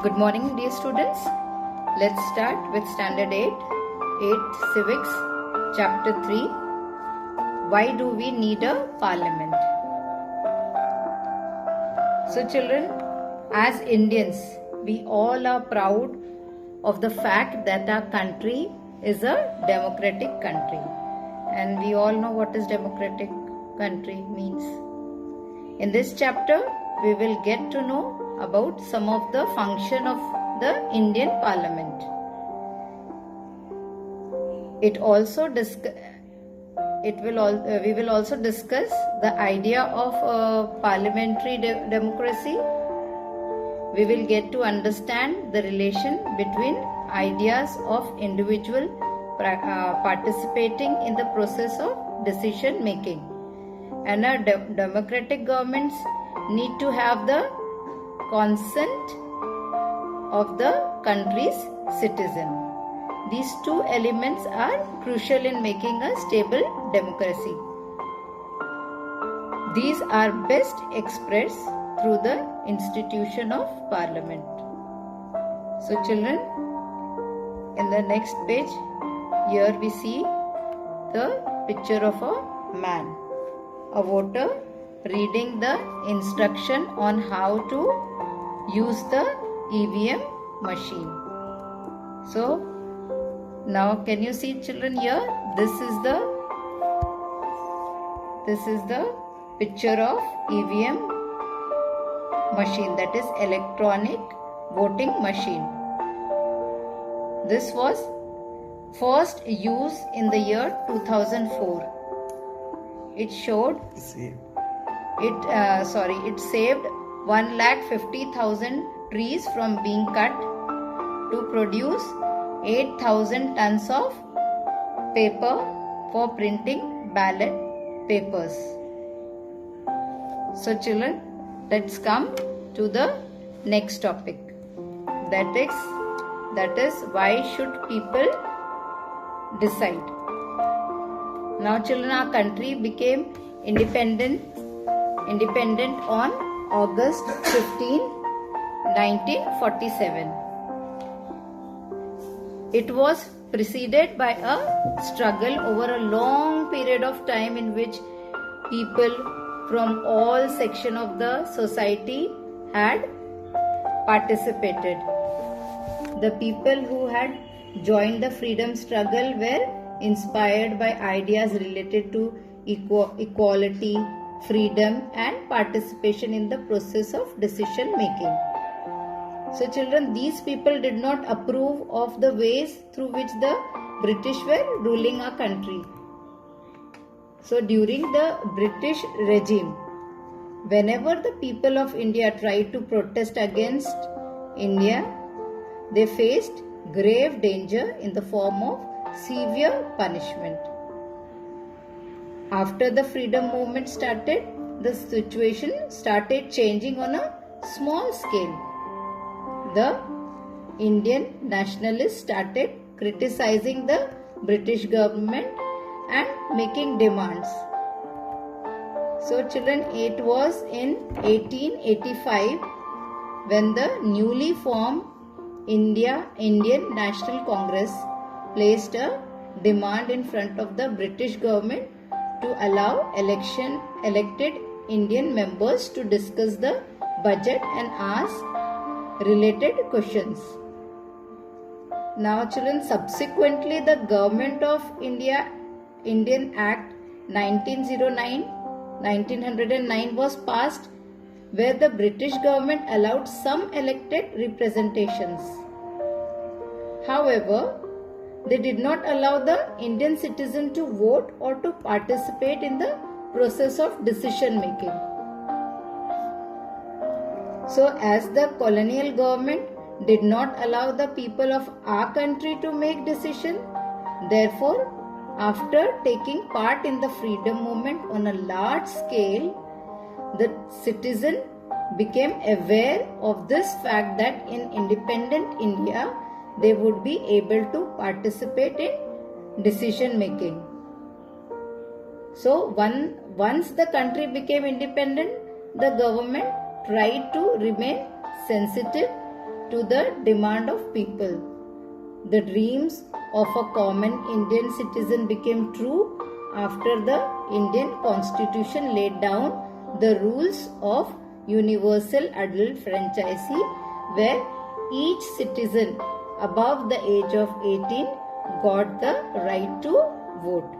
Good morning, dear students. Let's start with Standard 8, 8th Civics, Chapter 3. Why do we need a parliament? So children, as Indians, we all are proud of the fact that our country is a democratic country. And we all know what is democratic country means. In this chapter, we will get to know about some of the function of the Indian Parliament. We will also discuss the idea of parliamentary democracy. We will get to understand the relation between ideas of individual participating in the process of decision making. And our democratic governments need to have the consent of the country's citizen. These two elements are crucial in making a stable democracy. These are best expressed through the institution of parliament. So children, in the next page, here we see the picture of a man, a voter reading the instruction on how to use the EVM machine. So now can you see children here? This is the picture of EVM machine, that is electronic voting machine. This was first used in the year 2004. It saved 1,50,000 trees from being cut to produce 8,000 tons of paper for printing ballot papers. So children, let's come to the next topic. That is why should people decide? Now children, our country became independent on August 15, 1947. It was preceded by a struggle over a long period of time in which people from all sections of the society had participated. The people who had joined the freedom struggle were inspired by ideas related to equality, freedom and participation in the process of decision making. So children, these people did not approve of the ways through which the British were ruling our country. So during the British regime, whenever the people of India tried to protest against India, they faced grave danger in the form of severe punishment. After the freedom movement started, the situation started changing on a small scale. The Indian nationalists started criticizing the British government and making demands. So children, it was in 1885 when the newly formed Indian National Congress placed a demand in front of the British government to allow elected Indian members to discuss the budget and ask related questions. Now children, subsequently the Government of India Indian Act 1909 was passed, where the British government allowed some elected representations. However, they did not allow the Indian citizen to vote or to participate in the process of decision making. So as the colonial government did not allow the people of our country to make decisions, therefore, after taking part in the freedom movement on a large scale, the citizen became aware of this fact that in independent India, they would be able to participate in decision making. So once the country became independent, the government tried to remain sensitive to the demand of people. The dreams of a common Indian citizen became true after the Indian Constitution laid down the rules of universal adult franchisee, where each citizen above the age of 18 got the right to vote.